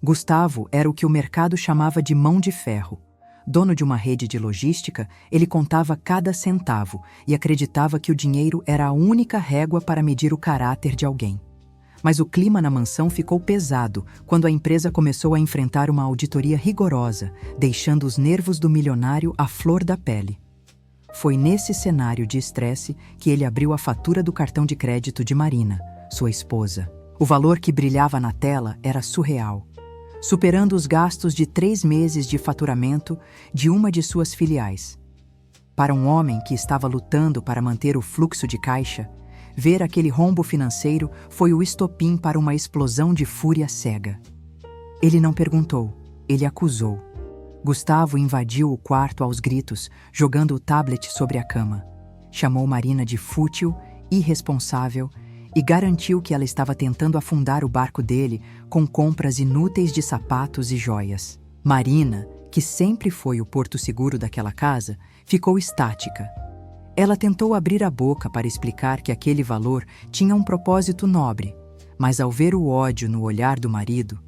Gustavo era o que o mercado chamava de mão de ferro. Dono de uma rede de logística, ele contava cada centavo e acreditava que o dinheiro era a única régua para medir o caráter de alguém. Mas o clima na mansão ficou pesado quando a empresa começou a enfrentar uma auditoria rigorosa, deixando os nervos do milionário à flor da pele. Foi nesse cenário de estresse que ele abriu a fatura do cartão de crédito de Marina, sua esposa. O valor que brilhava na tela era surreal, superando os gastos de 3 meses de faturamento de uma de suas filiais. Para um homem que estava lutando para manter o fluxo de caixa, ver aquele rombo financeiro foi o estopim para uma explosão de fúria cega. Ele não perguntou, ele acusou. Gustavo invadiu o quarto aos gritos, jogando o tablet sobre a cama. Chamou Marina de fútil, irresponsável e garantiu que ela estava tentando afundar o barco dele com compras inúteis de sapatos e joias. Marina, que sempre foi o porto seguro daquela casa, ficou estática. Ela tentou abrir a boca para explicar que aquele valor tinha um propósito nobre, mas ao ver o ódio no olhar do marido,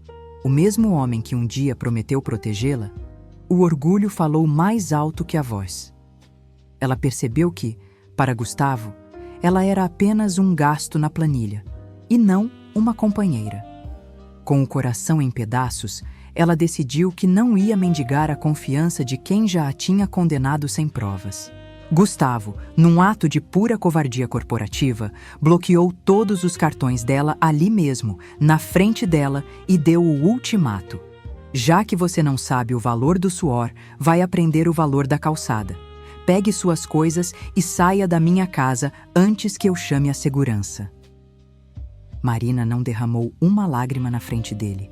o mesmo homem que um dia prometeu protegê-la, o orgulho falou mais alto que a voz. Ela percebeu que, para Gustavo, ela era apenas um gasto na planilha, e não uma companheira. Com o coração em pedaços, ela decidiu que não ia mendigar a confiança de quem já a tinha condenado sem provas. Gustavo, num ato de pura covardia corporativa, bloqueou todos os cartões dela ali mesmo, na frente dela, e deu o ultimato. Já que você não sabe o valor do suor, vai aprender o valor da calçada. Pegue suas coisas e saia da minha casa antes que eu chame a segurança. Marina não derramou uma lágrima na frente dele.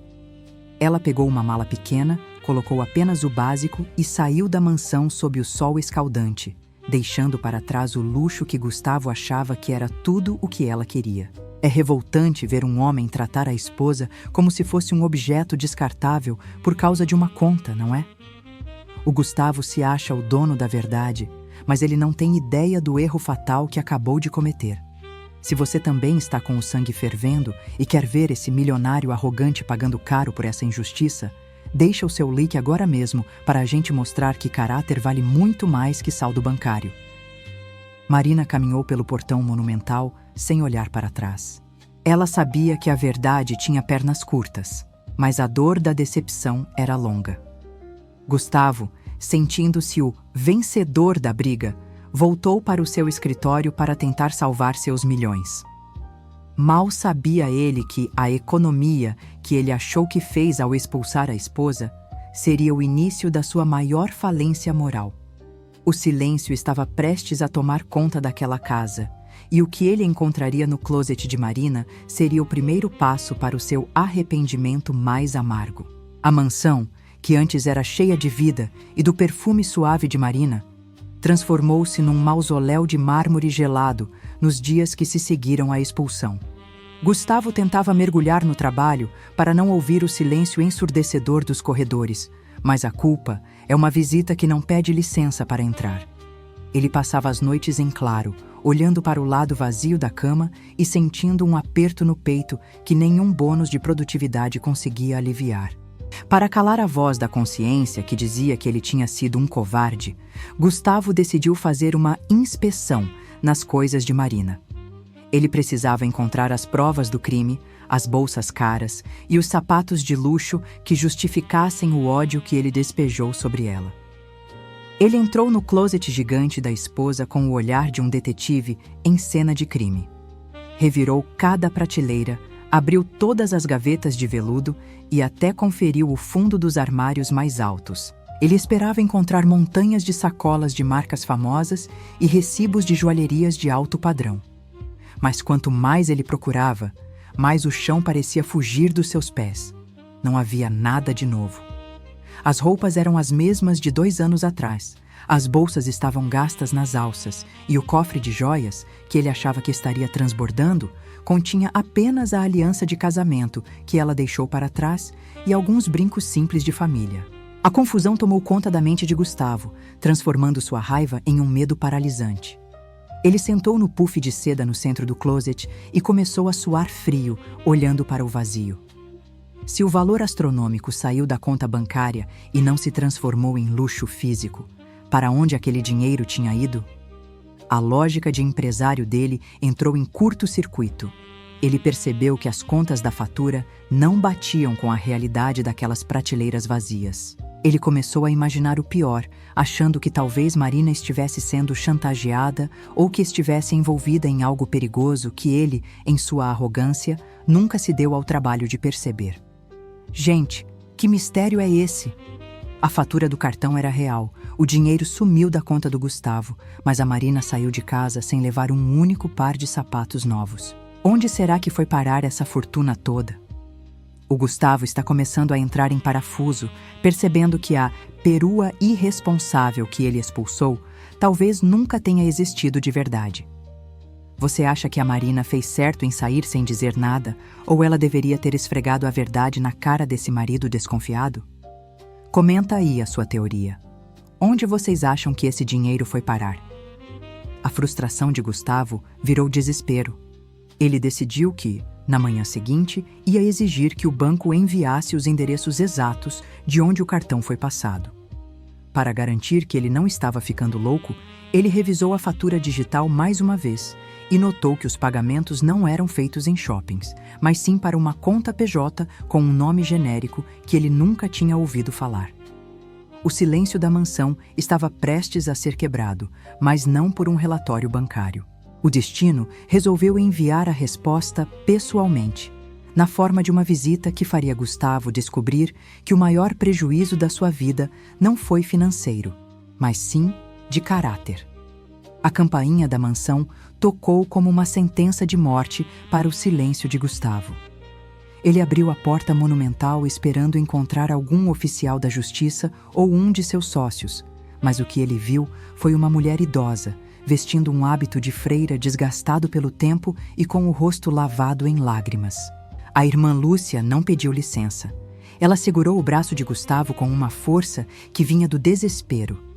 Ela pegou uma mala pequena, colocou apenas o básico e saiu da mansão sob o sol escaldante, deixando para trás o luxo que Gustavo achava que era tudo o que ela queria. É revoltante ver um homem tratar a esposa como se fosse um objeto descartável por causa de uma conta, não é? O Gustavo se acha o dono da verdade, mas ele não tem ideia do erro fatal que acabou de cometer. Se você também está com o sangue fervendo e quer ver esse milionário arrogante pagando caro por essa injustiça, deixa o seu like agora mesmo para a gente mostrar que caráter vale muito mais que saldo bancário. Marina caminhou pelo portão monumental sem olhar para trás. Ela sabia que a verdade tinha pernas curtas, mas a dor da decepção era longa. Gustavo, sentindo-se o vencedor da briga, voltou para o seu escritório para tentar salvar seus milhões. Mal sabia ele que a economia que ele achou que fez ao expulsar a esposa seria o início da sua maior falência moral. O silêncio estava prestes a tomar conta daquela casa, e o que ele encontraria no closet de Marina seria o primeiro passo para o seu arrependimento mais amargo. A mansão, que antes era cheia de vida e do perfume suave de Marina, transformou-se num mausoléu de mármore gelado nos dias que se seguiram à expulsão. Gustavo tentava mergulhar no trabalho para não ouvir o silêncio ensurdecedor dos corredores, mas a culpa é uma visita que não pede licença para entrar. Ele passava as noites em claro, olhando para o lado vazio da cama e sentindo um aperto no peito que nenhum bônus de produtividade conseguia aliviar. Para calar a voz da consciência que dizia que ele tinha sido um covarde, Gustavo decidiu fazer uma inspeção nas coisas de Marina. Ele precisava encontrar as provas do crime, as bolsas caras e os sapatos de luxo que justificassem o ódio que ele despejou sobre ela. Ele entrou no closet gigante da esposa com o olhar de um detetive em cena de crime. Revirou cada prateleira, abriu todas as gavetas de veludo e até conferiu o fundo dos armários mais altos. Ele esperava encontrar montanhas de sacolas de marcas famosas e recibos de joalherias de alto padrão. Mas quanto mais ele procurava, mais o chão parecia fugir dos seus pés. Não havia nada de novo. As roupas eram as mesmas de 2 anos atrás. As bolsas estavam gastas nas alças e o cofre de joias, que ele achava que estaria transbordando, continha apenas a aliança de casamento que ela deixou para trás e alguns brincos simples de família. A confusão tomou conta da mente de Gustavo, transformando sua raiva em um medo paralisante. Ele sentou no puff de seda no centro do closet e começou a suar frio, olhando para o vazio. Se o valor astronômico saiu da conta bancária e não se transformou em luxo físico, para onde aquele dinheiro tinha ido? A lógica de empresário dele entrou em curto-circuito. Ele percebeu que as contas da fatura não batiam com a realidade daquelas prateleiras vazias. Ele começou a imaginar o pior, achando que talvez Marina estivesse sendo chantageada ou que estivesse envolvida em algo perigoso que ele, em sua arrogância, nunca se deu ao trabalho de perceber. Gente, que mistério é esse? A fatura do cartão era real, o dinheiro sumiu da conta do Gustavo, mas a Marina saiu de casa sem levar um único par de sapatos novos. Onde será que foi parar essa fortuna toda? O Gustavo está começando a entrar em parafuso, percebendo que a perua irresponsável que ele expulsou talvez nunca tenha existido de verdade. Você acha que a Marina fez certo em sair sem dizer nada, ou ela deveria ter esfregado a verdade na cara desse marido desconfiado? Comenta aí a sua teoria. Onde vocês acham que esse dinheiro foi parar? A frustração de Gustavo virou desespero. Ele decidiu que, na manhã seguinte, ia exigir que o banco enviasse os endereços exatos de onde o cartão foi passado. Para garantir que ele não estava ficando louco, ele revisou a fatura digital mais uma vez e notou que os pagamentos não eram feitos em shoppings, mas sim para uma conta PJ com um nome genérico que ele nunca tinha ouvido falar. O silêncio da mansão estava prestes a ser quebrado, mas não por um relatório bancário. O destino resolveu enviar a resposta pessoalmente, na forma de uma visita que faria Gustavo descobrir que o maior prejuízo da sua vida não foi financeiro, mas sim de caráter. A campainha da mansão tocou como uma sentença de morte para o silêncio de Gustavo. Ele abriu a porta monumental esperando encontrar algum oficial da justiça ou um de seus sócios, mas o que ele viu foi uma mulher idosa, vestindo um hábito de freira desgastado pelo tempo e com o rosto lavado em lágrimas. A irmã Lúcia não pediu licença. Ela segurou o braço de Gustavo com uma força que vinha do desespero.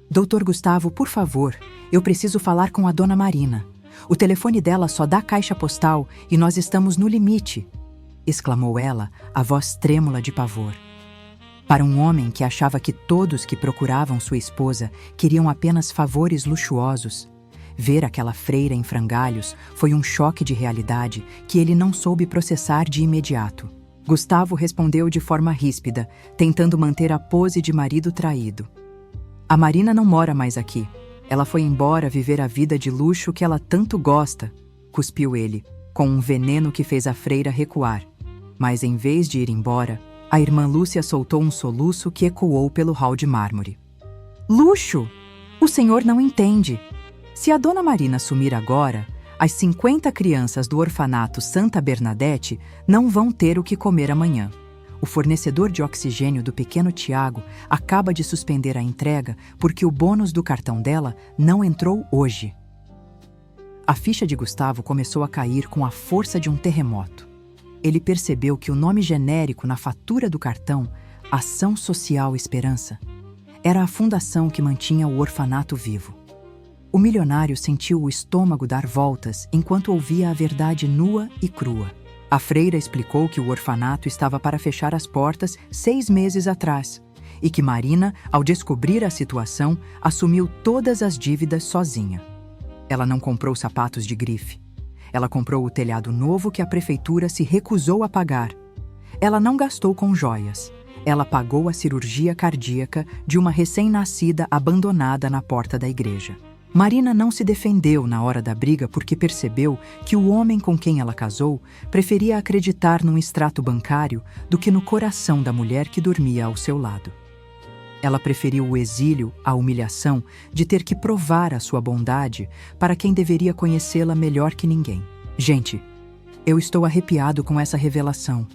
Doutor Gustavo, por favor, eu preciso falar com a dona Marina. O telefone dela só dá caixa postal e nós estamos no limite, exclamou ela, a voz trêmula de pavor. Para um homem que achava que todos que procuravam sua esposa queriam apenas favores luxuosos, ver aquela freira em frangalhos foi um choque de realidade que ele não soube processar de imediato. Gustavo respondeu de forma ríspida, tentando manter a pose de marido traído. A Marina não mora mais aqui. Ela foi embora viver a vida de luxo que ela tanto gosta, cuspiu ele, com um veneno que fez a freira recuar. Mas em vez de ir embora, a irmã Lúcia soltou um soluço que ecoou pelo hall de mármore. Luxo! O senhor não entende. Se a dona Marina sumir agora, as 50 crianças do orfanato Santa Bernadette não vão ter o que comer amanhã. O fornecedor de oxigênio do pequeno Tiago acaba de suspender a entrega porque o bônus do cartão dela não entrou hoje. A ficha de Gustavo começou a cair com a força de um terremoto. Ele percebeu que o nome genérico na fatura do cartão, Ação Social Esperança, era a fundação que mantinha o orfanato vivo. O milionário sentiu o estômago dar voltas enquanto ouvia a verdade nua e crua. A freira explicou que o orfanato estava para fechar as portas 6 meses atrás e que Marina, ao descobrir a situação, assumiu todas as dívidas sozinha. Ela não comprou sapatos de grife. Ela comprou o telhado novo que a prefeitura se recusou a pagar. Ela não gastou com joias. Ela pagou a cirurgia cardíaca de uma recém-nascida abandonada na porta da igreja. Marina não se defendeu na hora da briga porque percebeu que o homem com quem ela casou preferia acreditar num extrato bancário do que no coração da mulher que dormia ao seu lado. Ela preferiu o exílio à humilhação de ter que provar a sua bondade para quem deveria conhecê-la melhor que ninguém. Gente, eu estou arrepiado com essa revelação.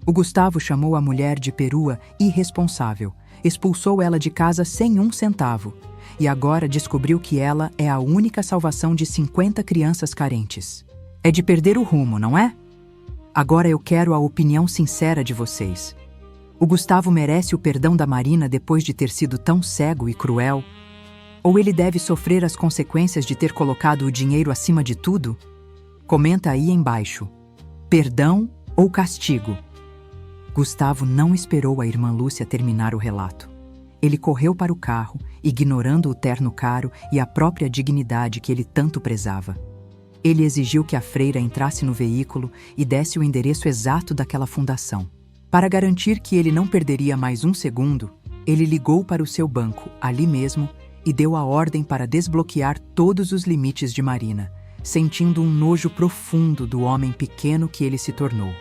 O Gustavo chamou a mulher de perua irresponsável, expulsou ela de casa sem um centavo e agora descobriu que ela é a única salvação de 50 crianças carentes. É de perder o rumo, não é? Agora eu quero a opinião sincera de vocês. O Gustavo merece o perdão da Marina depois de ter sido tão cego e cruel? Ou ele deve sofrer as consequências de ter colocado o dinheiro acima de tudo? Comenta aí embaixo. Perdão ou castigo? Gustavo não esperou a irmã Lúcia terminar o relato. Ele correu para o carro, ignorando o terno caro e a própria dignidade que ele tanto prezava. Ele exigiu que a freira entrasse no veículo e desse o endereço exato daquela fundação. Para garantir que ele não perderia mais um segundo, ele ligou para o seu banco, ali mesmo, e deu a ordem para desbloquear todos os limites de Marina, sentindo um nojo profundo do homem pequeno que ele se tornou.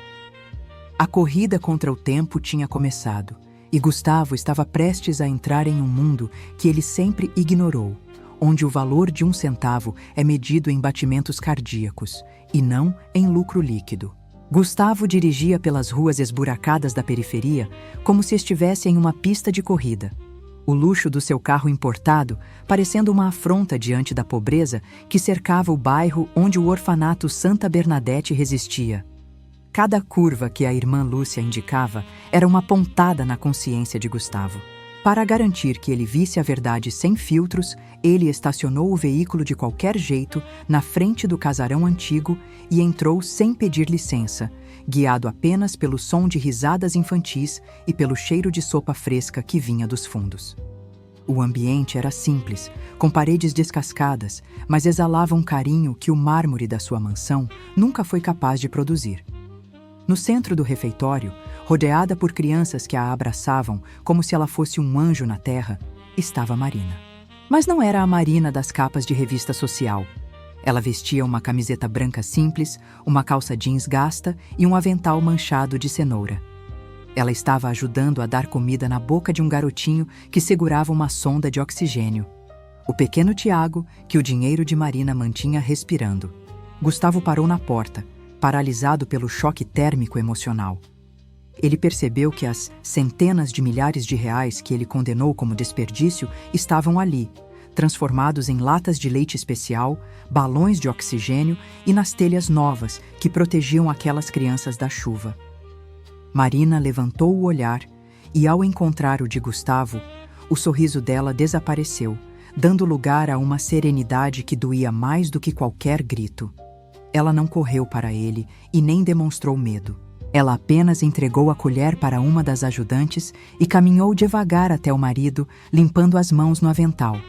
A corrida contra o tempo tinha começado, e Gustavo estava prestes a entrar em um mundo que ele sempre ignorou, onde o valor de 1 centavo é medido em batimentos cardíacos, e não em lucro líquido. Gustavo dirigia pelas ruas esburacadas da periferia como se estivesse em uma pista de corrida. O luxo do seu carro importado parecendo uma afronta diante da pobreza que cercava o bairro onde o orfanato Santa Bernadette resistia. Cada curva que a irmã Lúcia indicava era uma pontada na consciência de Gustavo. Para garantir que ele visse a verdade sem filtros, ele estacionou o veículo de qualquer jeito na frente do casarão antigo e entrou sem pedir licença, guiado apenas pelo som de risadas infantis e pelo cheiro de sopa fresca que vinha dos fundos. O ambiente era simples, com paredes descascadas, mas exalava um carinho que o mármore da sua mansão nunca foi capaz de produzir. No centro do refeitório, rodeada por crianças que a abraçavam como se ela fosse um anjo na terra, estava Marina. Mas não era a Marina das capas de revista social. Ela vestia uma camiseta branca simples, uma calça jeans gasta e um avental manchado de cenoura. Ela estava ajudando a dar comida na boca de um garotinho que segurava uma sonda de oxigênio. O pequeno Tiago, que o dinheiro de Marina mantinha respirando. Gustavo parou na porta, paralisado pelo choque térmico emocional. Ele percebeu que as centenas de milhares de reais que ele condenou como desperdício estavam ali, transformados em latas de leite especial, balões de oxigênio e nas telhas novas que protegiam aquelas crianças da chuva. Marina levantou o olhar e, ao encontrar o de Gustavo, o sorriso dela desapareceu, dando lugar a uma serenidade que doía mais do que qualquer grito. Ela não correu para ele e nem demonstrou medo. Ela apenas entregou a colher para uma das ajudantes e caminhou devagar até o marido, limpando as mãos no avental.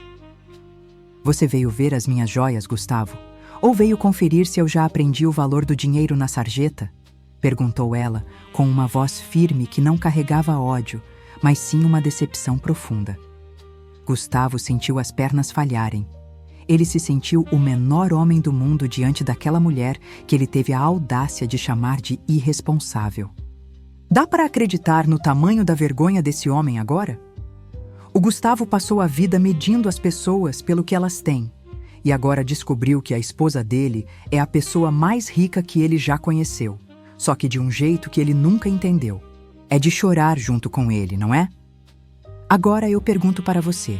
"Você veio ver as minhas joias, Gustavo? Ou veio conferir se eu já aprendi o valor do dinheiro na sarjeta?" perguntou ela, com uma voz firme que não carregava ódio, mas sim uma decepção profunda. Gustavo sentiu as pernas falharem. Ele se sentiu o menor homem do mundo diante daquela mulher que ele teve a audácia de chamar de irresponsável. Dá para acreditar no tamanho da vergonha desse homem agora? O Gustavo passou a vida medindo as pessoas pelo que elas têm, e agora descobriu que a esposa dele é a pessoa mais rica que ele já conheceu, só que de um jeito que ele nunca entendeu. É de chorar junto com ele, não é? Agora eu pergunto para você.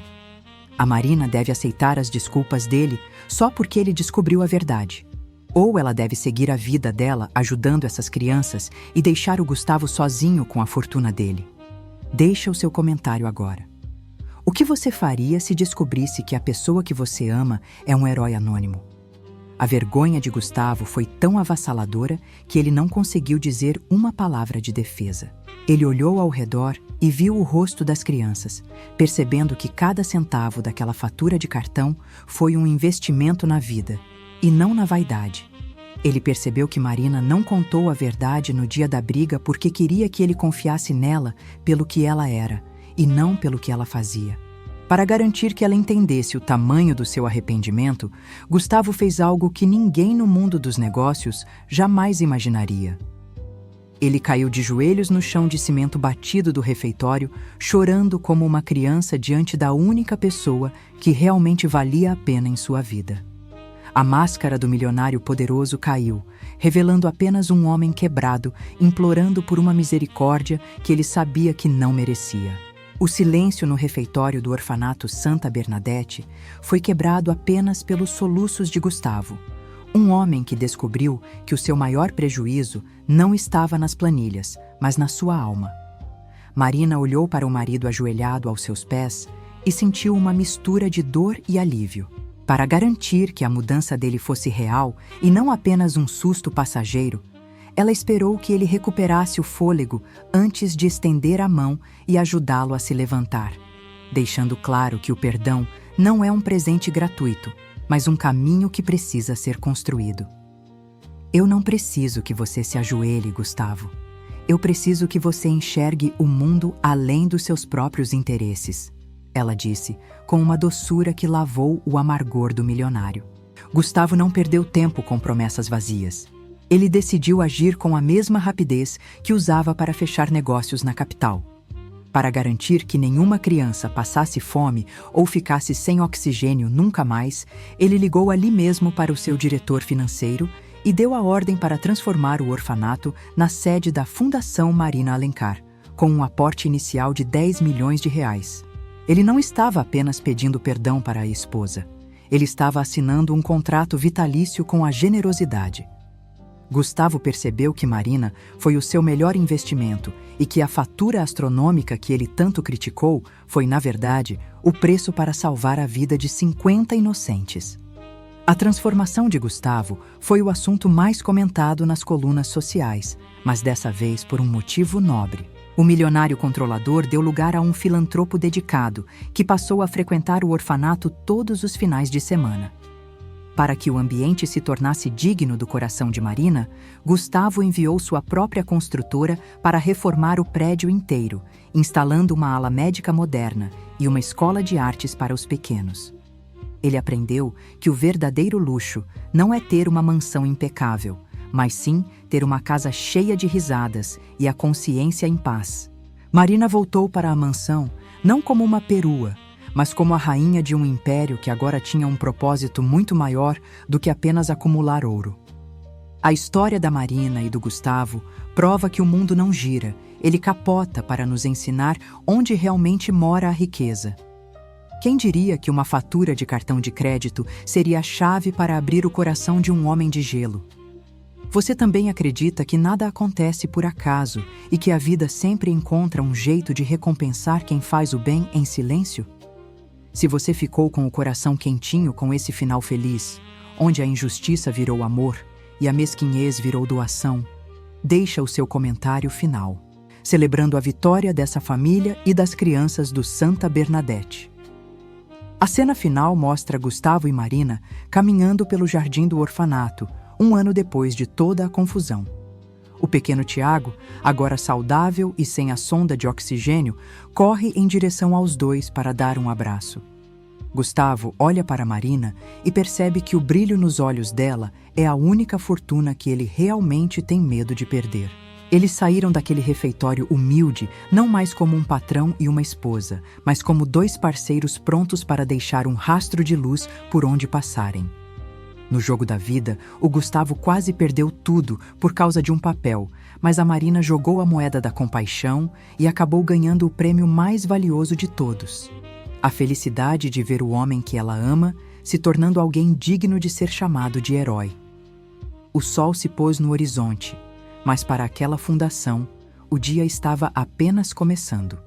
A Marina deve aceitar as desculpas dele só porque ele descobriu a verdade. Ou ela deve seguir a vida dela ajudando essas crianças e deixar o Gustavo sozinho com a fortuna dele. Deixa o seu comentário agora. O que você faria se descobrisse que a pessoa que você ama é um herói anônimo? A vergonha de Gustavo foi tão avassaladora que ele não conseguiu dizer uma palavra de defesa. Ele olhou ao redor e viu o rosto das crianças, percebendo que cada centavo daquela fatura de cartão foi um investimento na vida, e não na vaidade. Ele percebeu que Marina não contou a verdade no dia da briga porque queria que ele confiasse nela pelo que ela era, e não pelo que ela fazia. Para garantir que ela entendesse o tamanho do seu arrependimento, Gustavo fez algo que ninguém no mundo dos negócios jamais imaginaria. Ele caiu de joelhos no chão de cimento batido do refeitório, chorando como uma criança diante da única pessoa que realmente valia a pena em sua vida. A máscara do milionário poderoso caiu, revelando apenas um homem quebrado, implorando por uma misericórdia que ele sabia que não merecia. O silêncio no refeitório do orfanato Santa Bernadette foi quebrado apenas pelos soluços de Gustavo, um homem que descobriu que o seu maior prejuízo não estava nas planilhas, mas na sua alma. Marina olhou para o marido ajoelhado aos seus pés e sentiu uma mistura de dor e alívio. Para garantir que a mudança dele fosse real e não apenas um susto passageiro, Ela esperou que ele recuperasse o fôlego antes de estender a mão e ajudá-lo a se levantar, deixando claro que o perdão não é um presente gratuito, mas um caminho que precisa ser construído. Eu não preciso que você se ajoelhe, Gustavo. Eu preciso que você enxergue o mundo além dos seus próprios interesses, ela disse, com uma doçura que lavou o amargor do milionário. Gustavo não perdeu tempo com promessas vazias. Ele decidiu agir com a mesma rapidez que usava para fechar negócios na capital. Para garantir que nenhuma criança passasse fome ou ficasse sem oxigênio nunca mais, ele ligou ali mesmo para o seu diretor financeiro e deu a ordem para transformar o orfanato na sede da Fundação Marina Alencar, com um aporte inicial de 10 milhões de reais. Ele não estava apenas pedindo perdão para a esposa. Ele estava assinando um contrato vitalício com a generosidade. Gustavo percebeu que Marina foi o seu melhor investimento e que a fatura astronômica que ele tanto criticou foi, na verdade, o preço para salvar a vida de 50 inocentes. A transformação de Gustavo foi o assunto mais comentado nas colunas sociais, mas dessa vez por um motivo nobre. O milionário controlador deu lugar a um filantropo dedicado, que passou a frequentar o orfanato todos os finais de semana. Para que o ambiente se tornasse digno do coração de Marina, Gustavo enviou sua própria construtora para reformar o prédio inteiro, instalando uma ala médica moderna e uma escola de artes para os pequenos. Ele aprendeu que o verdadeiro luxo não é ter uma mansão impecável, mas sim ter uma casa cheia de risadas e a consciência em paz. Marina voltou para a mansão não como uma perua, mas como a rainha de um império que agora tinha um propósito muito maior do que apenas acumular ouro. A história da Marina e do Gustavo prova que o mundo não gira, ele capota para nos ensinar onde realmente mora a riqueza. Quem diria que uma fatura de cartão de crédito seria a chave para abrir o coração de um homem de gelo? Você também acredita que nada acontece por acaso e que a vida sempre encontra um jeito de recompensar quem faz o bem em silêncio? Se você ficou com o coração quentinho com esse final feliz, onde a injustiça virou amor e a mesquinhez virou doação, deixa o seu comentário final, celebrando a vitória dessa família e das crianças do Santa Bernadette. A cena final mostra Gustavo e Marina caminhando pelo jardim do orfanato, um ano depois de toda a confusão. O pequeno Tiago, agora saudável e sem a sonda de oxigênio, corre em direção aos dois para dar um abraço. Gustavo olha para Marina e percebe que o brilho nos olhos dela é a única fortuna que ele realmente tem medo de perder. Eles saíram daquele refeitório humilde, não mais como um patrão e uma esposa, mas como dois parceiros prontos para deixar um rastro de luz por onde passarem. No jogo da vida, o Gustavo quase perdeu tudo por causa de um papel, mas a Marina jogou a moeda da compaixão e acabou ganhando o prêmio mais valioso de todos: a felicidade de ver o homem que ela ama se tornando alguém digno de ser chamado de herói. O sol se pôs no horizonte, mas para aquela fundação, o dia estava apenas começando.